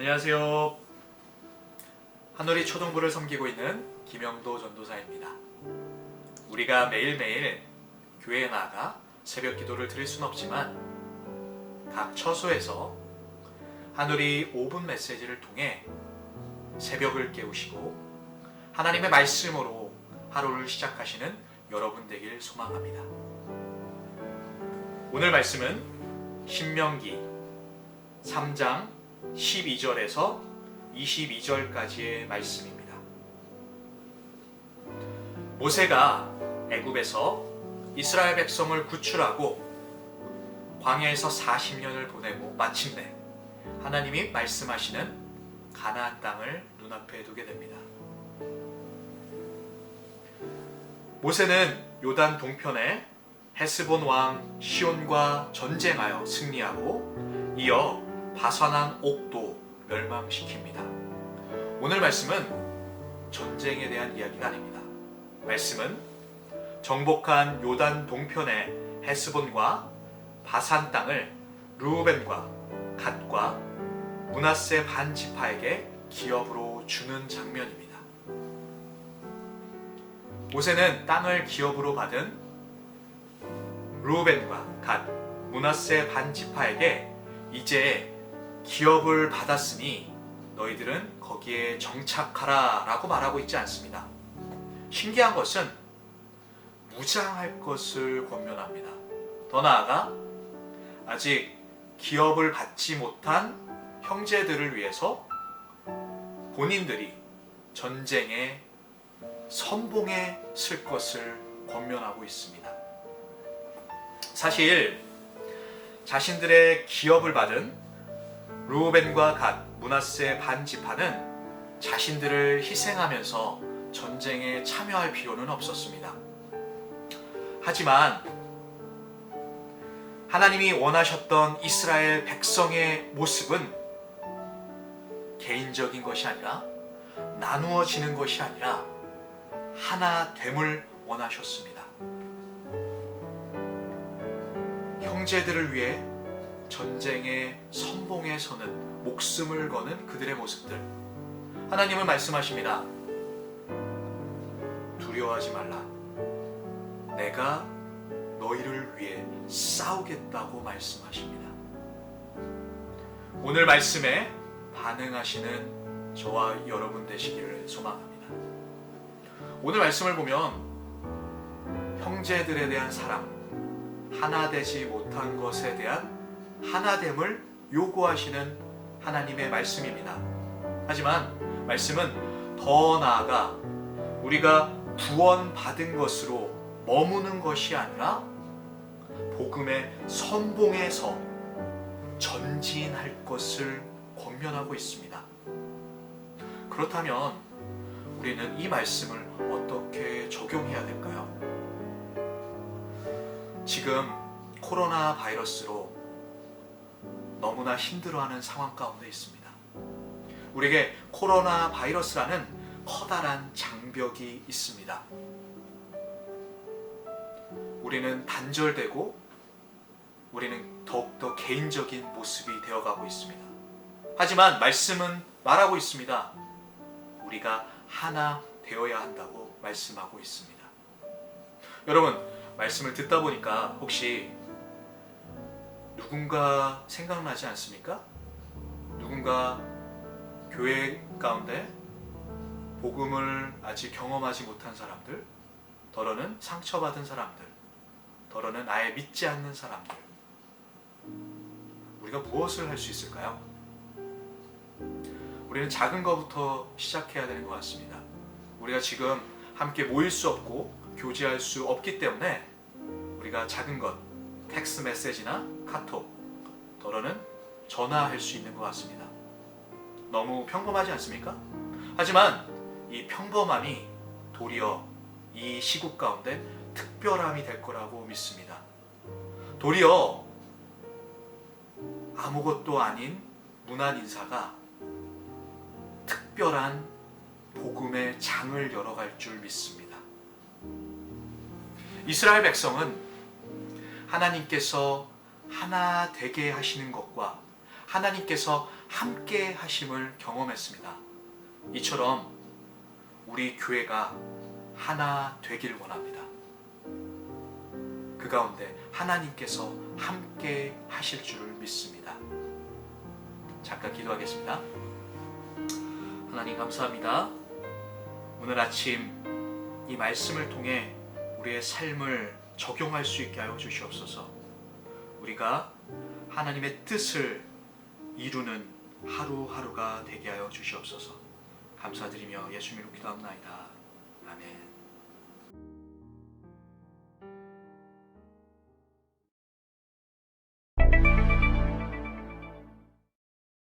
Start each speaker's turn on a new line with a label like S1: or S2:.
S1: 안녕하세요. 한우리 초등부를 섬기고 있는 김영도 전도사입니다. 우리가 매일매일 교회에 나가 새벽 기도를 드릴 수는 없지만 각 처소에서 한우리 5분 메시지를 통해 새벽을 깨우시고 하나님의 말씀으로 하루를 시작하시는 여러분 되길 소망합니다. 오늘 말씀은 신명기 3장 12절에서 22절까지의 말씀입니다. 모세가 애굽에서 이스라엘 백성을 구출하고 광야에서 40년을 보내고 마침내 하나님이 말씀하시는 가나안 땅을 눈앞에 두게 됩니다. 모세는 요단 동편에 헤스본 왕 시온과 전쟁하여 승리하고 이어 바산한 옥도 멸망시킵니다. 오늘 말씀은 전쟁에 대한 이야기가 아닙니다. 말씀은 정복한 요단 동편의 헤스본과 바산 땅을 르우벤과 갓과 므낫세 반 지파에게 기업으로 주는 장면입니다. 모세는 땅을 기업으로 받은 르우벤과 갓, 므낫세 반 지파에게 이제 기업을 받았으니 너희들은 거기에 정착하라 라고 말하고 있지 않습니다. 신기한 것은 무장할 것을 권면합니다. 더 나아가 아직 기업을 받지 못한 형제들을 위해서 본인들이 전쟁에 선봉에 쓸 것을 권면하고 있습니다. 사실 자신들의 기업을 받은 르우벤과 갓, 므낫세 반 지파는 자신들을 희생하면서 전쟁에 참여할 필요는 없었습니다. 하지만 하나님이 원하셨던 이스라엘 백성의 모습은 개인적인 것이 아니라 나누어지는 것이 아니라 하나 됨을 원하셨습니다. 형제들을 위해 전쟁의 선봉에 서는 목숨을 거는 그들의 모습들, 하나님은 말씀하십니다. 두려워하지 말라. 내가 너희를 위해 싸우겠다고 말씀하십니다. 오늘 말씀에 반응하시는 저와 여러분 되시기를 소망합니다. 오늘 말씀을 보면 형제들에 대한 사랑, 하나 되지 못한 것에 대한 하나됨을 요구하시는 하나님의 말씀입니다. 하지만 말씀은 더 나아가 우리가 구원받은 것으로 머무는 것이 아니라 복음의 선봉에서 전진할 것을 권면하고 있습니다. 그렇다면 우리는 이 말씀을 어떻게 적용해야 될까요? 지금 코로나 바이러스로 너무나 힘들어하는 상황 가운데 있습니다. 우리에게 코로나 바이러스라는 커다란 장벽이 있습니다. 우리는 단절되고 우리는 더욱더 개인적인 모습이 되어가고 있습니다. 하지만 말씀은 말하고 있습니다. 우리가 하나 되어야 한다고 말씀하고 있습니다. 여러분, 말씀을 듣다 보니까 혹시 누군가 생각나지 않습니까? 누군가 교회 가운데 복음을 아직 경험하지 못한 사람들, 더러는 상처받은 사람들, 더러는 아예 믿지 않는 사람들, 우리가 무엇을 할 수 있을까요? 우리는 작은 것부터 시작해야 되는 것 같습니다. 우리가 지금 함께 모일 수 없고 교제할 수 없기 때문에 우리가 작은 것, 텍스트 메시지나 카톡, 더러는 전화할 수 있는 것 같습니다. 너무 평범하지 않습니까? 하지만 이 평범함이 도리어 이 시국 가운데 특별함이 될 거라고 믿습니다. 도리어 아무것도 아닌 무난 인사가 특별한 복음의 장을 열어갈 줄 믿습니다. 이스라엘 백성은 하나님께서 하나 되게 하시는 것과 하나님께서 함께 하심을 경험했습니다. 이처럼 우리 교회가 하나 되길 원합니다. 그 가운데 하나님께서 함께 하실 줄 믿습니다. 잠깐 기도하겠습니다. 하나님 감사합니다. 오늘 아침 이 말씀을 통해 우리의 삶을 적용할 수 있게 하여 주시옵소서. 우리가 하나님의 뜻을 이루는 하루하루가 되게 하여 주시옵소서. 감사드리며 예수님으로 기도합나이다. 아멘.